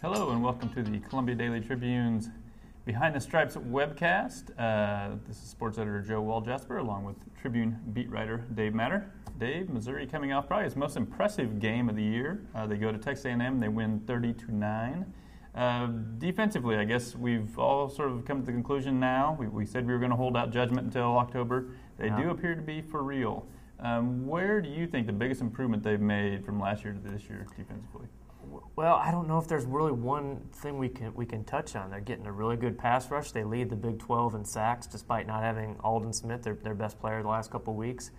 Hello and welcome to the Columbia Daily Tribune's Behind the Stripes webcast. This is sports editor Joe Walljasper along with Tribune beat writer Dave Matter. Dave, Missouri coming off probably its most impressive game of the year. They go to Texas A&M, they win 30-9. Defensively, I guess we've all sort of come to the conclusion now. We said we were going to hold out judgment until October. They do appear to be for real. Where do you think the biggest improvement they've made from last year to this year defensively? Well, I don't know if there's really one thing we can touch on. They're getting a really good pass rush. They lead the Big 12 in sacks despite not having Alden Smith, their best player the last couple of weeks.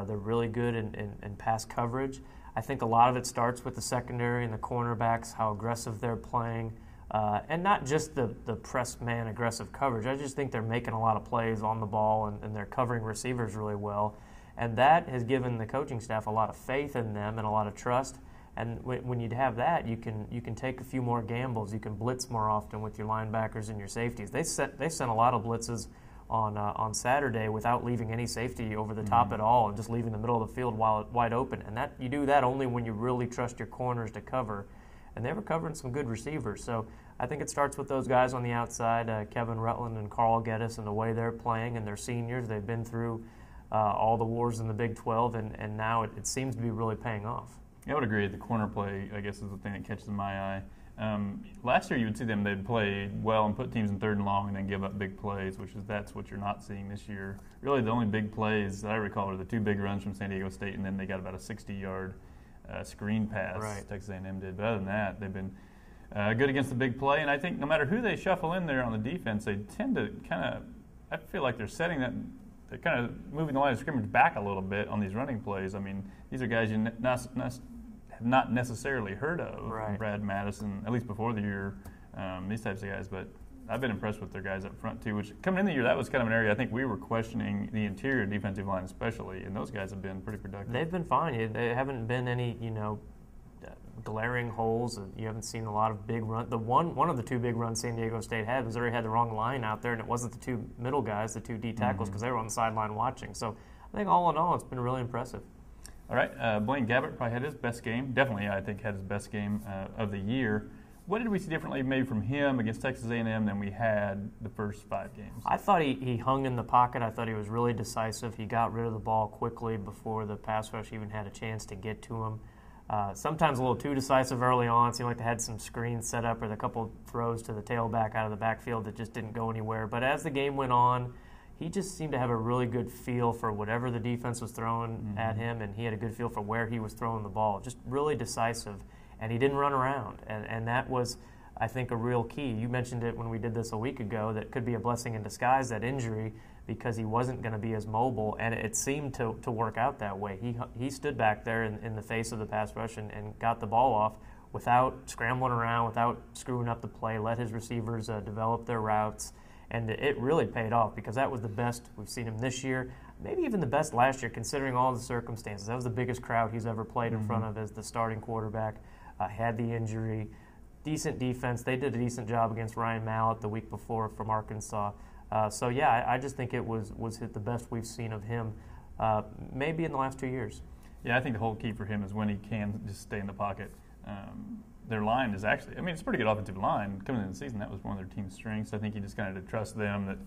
They're really good in pass coverage. I think a lot of it starts with the secondary and the cornerbacks, how aggressive they're playing, and not just the press man aggressive coverage. I just think they're making a lot of plays on the ball and they're covering receivers really well. And that has given the coaching staff a lot of faith in them and a lot of trust. And when you have that, you can take a few more gambles. You can blitz more often with your linebackers and your safeties. They sent a lot of blitzes on Saturday without leaving any safety over the top at all, and just leaving the middle of the field wide open. And that you do that only when you really trust your corners to cover. And they were covering some good receivers. So I think it starts with those guys on the outside, Kevin Rutland and Carl Geddes, and the way they're playing, and they're seniors. They've been through all the wars in the Big 12, and now it seems to be really paying off. Yeah, I would agree. The corner play, I guess, is the thing that catches my eye. Last year, you would see them, they'd play well and put teams in third and long and then give up big plays, that's what you're not seeing this year. Really, the only big plays that I recall are the two big runs from San Diego State, and then they got about a 60-yard screen pass. Right. Texas A&M did. But other than that, they've been good against the big play. And I think no matter who they shuffle in there on the defense, they tend to I feel like they're setting that, they're kind of moving the line of scrimmage back a little bit on these running plays. I mean, these are guys you have not necessarily heard of. Right. Brad Madison, at least before the year, these types of guys. But I've been impressed with their guys up front too, which coming in the year, that was kind of an area I think we were questioning, the interior defensive line especially, and those guys have been pretty productive. They've been fine. There haven't been any, glaring holes. You haven't seen a lot of big runs. One of the two big runs San Diego State had, Missouri had the wrong line out there, and it wasn't the two middle guys, the two D tackles, because they were on the sideline watching. So I think all in all, it's been really impressive. All right, Blaine Gabbert probably had his best game. Definitely, I think, had his best game of the year. What did we see differently maybe from him against Texas A&M than we had the first 5 games? I thought he hung in the pocket. I thought he was really decisive. He got rid of the ball quickly before the pass rush even had a chance to get to him. Sometimes a little too decisive early on. It seemed like they had some screens set up or a couple throws to the tailback out of the backfield that just didn't go anywhere. But as the game went on, he just seemed to have a really good feel for whatever the defense was throwing at him, and he had a good feel for where he was throwing the ball. Just really decisive, and he didn't run around. And that was, I think, a real key. You mentioned it when we did this a week ago, that could be a blessing in disguise, that injury, because he wasn't going to be as mobile, and it seemed to work out that way. He stood back there in the face of the pass rush and got the ball off without scrambling around, without screwing up the play, let his receivers develop their routes. And it really paid off, because that was the best we've seen him this year, maybe even the best last year considering all the circumstances. That was the biggest crowd he's ever played in front of as the starting quarterback. Had the injury, decent defense. They did a decent job against Ryan Mallett the week before from Arkansas. So, yeah, I just think it was the best we've seen of him maybe in the last 2 years. Yeah, I think the whole key for him is when he can just stay in the pocket. Their line is actually, it's a pretty good offensive line. Coming into the season, that was one of their team's strengths. I think you just kind of trust them that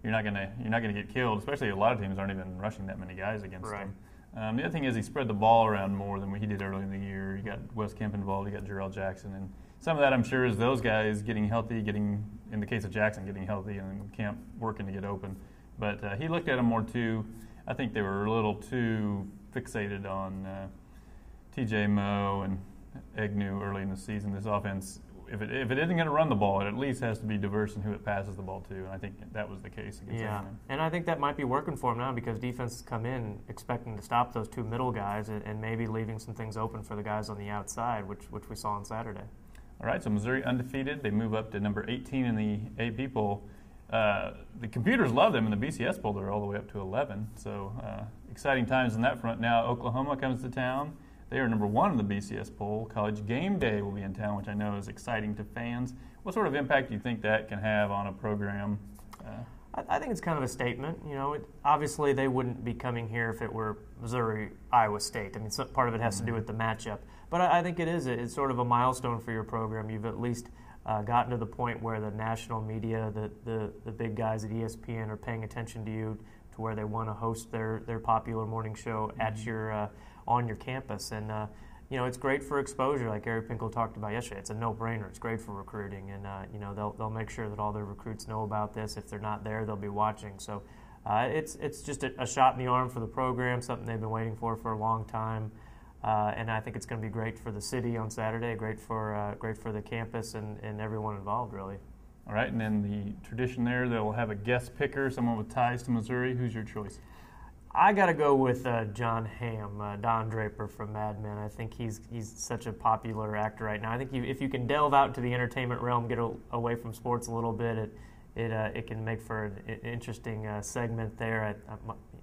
you're not gonna get killed. Especially a lot of teams aren't even rushing that many guys against them. The other thing is he spread the ball around more than he did early in the year. You got Wes Kemp involved, you got Jarrell Jackson, and some of that I'm sure is those guys getting healthy, in the case of Jackson, getting healthy, and Kemp working to get open. But he looked at them more too. I think they were a little too fixated on T.J. Moe and Agnew early in the season. This offense, if it isn't going to run the ball, it at least has to be diverse in who it passes the ball to, and I think that was the case against A&M. And I think that might be working for him now, because defenses come in expecting to stop those two middle guys and maybe leaving some things open for the guys on the outside, which we saw on Saturday. All right, so Missouri undefeated. They move up to number 18 in the AP poll. The computers love them in the BCS poll. They're all the way up to 11, so exciting times on that front. Now Oklahoma comes to town. They are number 1 in the BCS poll. College GameDay will be in town, which I know is exciting to fans. What sort of impact do you think that can have on a program? I think it's kind of a statement. Obviously they wouldn't be coming here if it were Missouri, Iowa State. I mean, part of it has to do with the matchup. But I think it's sort of a milestone for your program. You've at least gotten to the point where the national media, the big guys at ESPN are paying attention to you, to where they want to host their popular morning show at your on your campus. And it's great for exposure, like Gary Pinkel talked about yesterday. It's a no-brainer. It's great for recruiting, and they'll make sure that all their recruits know about this. If they're not there, they'll be watching. So it's just a shot in the arm for the program, something they've been waiting for a long time, and I think it's going to be great for the city on Saturday, great for the campus and everyone involved, really. All right, and then the tradition there, they'll have a guest picker, someone with ties to Missouri. Who's your choice? I got to go with John Hamm, Don Draper from Mad Men. I think he's such a popular actor right now. I think if you can delve out to the entertainment realm, get away from sports a little bit, it can make for an interesting segment there.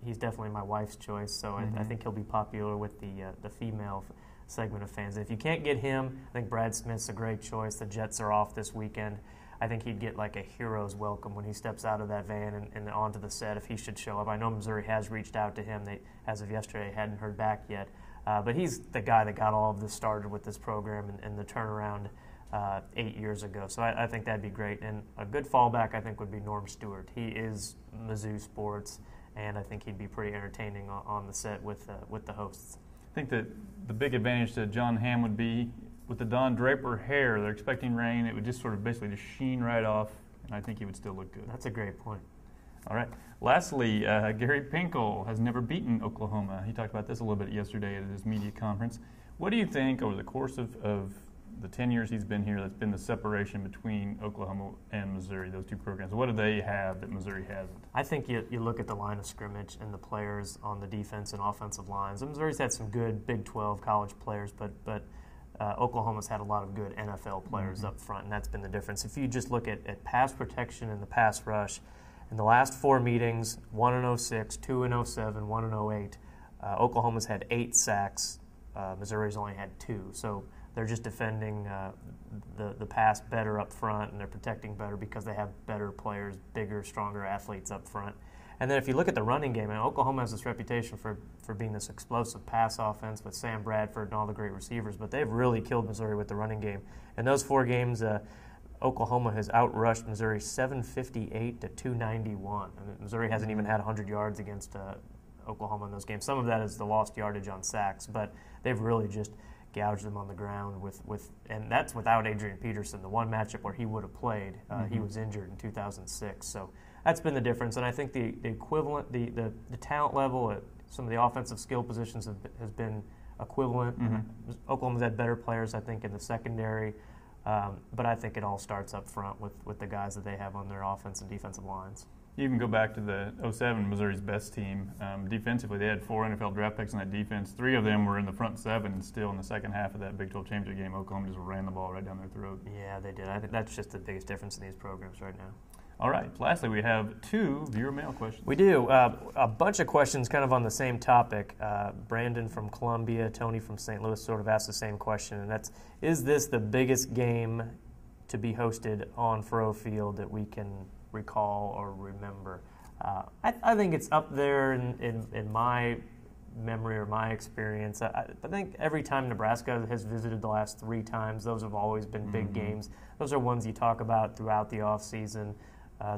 He's definitely my wife's choice, so I think he'll be popular with the female segment of fans. If you can't get him, I think Brad Smith's a great choice. The Jets are off this weekend. I think he'd get like a hero's welcome when he steps out of that van and onto the set if he should show up. I know Missouri has reached out to him. They, as of yesterday, hadn't heard back yet. But he's the guy that got all of this started with this program and the turnaround 8 years ago. So I think that'd be great. And a good fallback, I think, would be Norm Stewart. He is Mizzou sports, and I think he'd be pretty entertaining on the set with the hosts. I think that the big advantage to John Hamm would be with the Don Draper hair. They're expecting rain. It would just sort of basically just sheen right off, and I think he would still look good. That's a great point. All right. Lastly, Gary Pinkel has never beaten Oklahoma. He talked about this a little bit yesterday at his media conference. What do you think over the course of the 10 years he's been here that's been the separation between Oklahoma and Missouri, those two programs? What do they have that Missouri hasn't? I think you look at the line of scrimmage and the players on the defense and offensive lines. And Missouri's had some good Big 12 college players, but Oklahoma's had a lot of good NFL players up front, and that's been the difference. If you just look at pass protection and the pass rush, in the last 4 meetings, 1-06, 2-07, 1-08, Oklahoma's had 8 sacks. Missouri's only had 2. So they're just defending the pass better up front, and they're protecting better because they have better players, bigger, stronger athletes up front. And then if you look at the running game, and Oklahoma has this reputation for being this explosive pass offense with Sam Bradford and all the great receivers, but they've really killed Missouri with the running game. In those 4 games, Oklahoma has outrushed Missouri 758 to 291. I mean, Missouri hasn't even had 100 yards against Oklahoma in those games. Some of that is the lost yardage on sacks, but they've really just gouged them on the ground and that's without Adrian Peterson. The one matchup where he would have played, he was injured in 2006. So that's been the difference, and I think the equivalent, the talent level at some of the offensive skill positions has been equivalent. Oklahoma's had better players, I think, in the secondary, but I think it all starts up front with the guys that they have on their offense and defensive lines. You even go back to the 07, Missouri's best team. Defensively, they had 4 NFL draft picks in that defense. 3 of them were in the front 7, and still in the second half of that Big 12 championship game, Oklahoma just ran the ball right down their throat. Yeah, they did. I think that's just the biggest difference in these programs right now. All right. Lastly, we have 2 viewer mail questions. We do. A bunch of questions kind of on the same topic. Brandon from Columbia, Tony from St. Louis sort of asked the same question, and that's, is this the biggest game to be hosted on Faurot Field that we can recall or remember? I think it's up there in my memory or my experience. I think every time Nebraska has visited the last 3 times, those have always been big games. Those are ones you talk about throughout the offseason.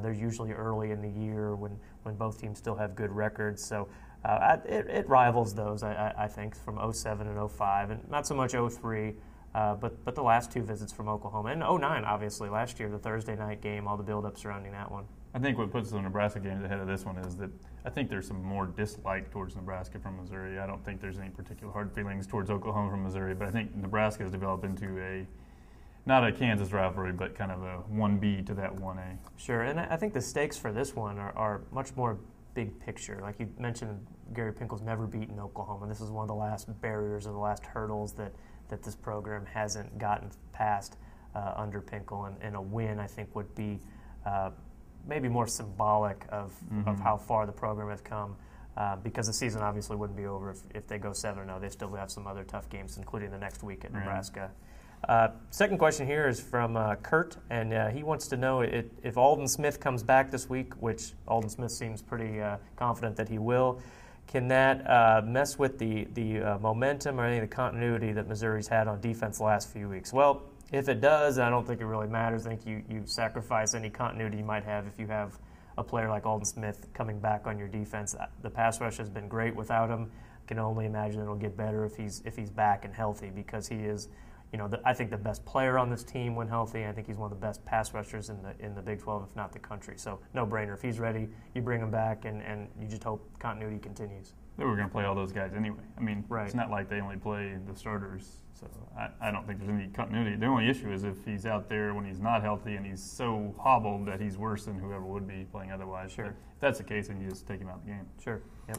They're usually early in the year when both teams still have good records. So it rivals those, I think, from 07 and 05, and not so much 03. But the last 2 visits from Oklahoma, and 09, obviously, last year, the Thursday night game, all the build-up surrounding that one. I think what puts the Nebraska games ahead of this one is that I think there's some more dislike towards Nebraska from Missouri. I don't think there's any particular hard feelings towards Oklahoma from Missouri, but I think Nebraska has developed into not a Kansas rivalry, but kind of a 1B to that 1A. Sure, and I think the stakes for this one are much more big picture. Like you mentioned, Gary Pinkel's never beaten Oklahoma. This is one of the last barriers or the last hurdles that this program hasn't gotten past under Pinkel, and a win, I think, would be maybe more symbolic of how far the program has come, because the season obviously wouldn't be over if they go 7-0. They still have some other tough games, including the next week at Nebraska. Second question here is from Kurt, and he wants to know if Aldon Smith comes back this week, which Aldon Smith seems pretty confident that he will. Can that mess with the momentum or any of the continuity that Missouri's had on defense the last few weeks? Well, if it does, I don't think it really matters. I think you sacrifice any continuity you might have if you have a player like Aldon Smith coming back on your defense. The pass rush has been great without him. I can only imagine it'll get better if he's back and healthy, because he is, I think the best player on this team when healthy. I think he's one of the best pass rushers in the Big 12, if not the country. So no brainer. If he's ready, you bring him back, and you just hope continuity continues. They were going to play all those guys anyway. I mean, right. It's not like they only play the starters. So I don't think there's any continuity. The only issue is if he's out there when he's not healthy and he's so hobbled that he's worse than whoever would be playing otherwise. Sure. But if that's the case, then you just take him out of the game. Sure. Yep.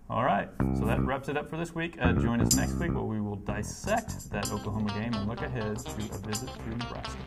All right. So that wraps it up for this week. Join us next week where we will dissect that Oklahoma game and look ahead to a visit to Nebraska.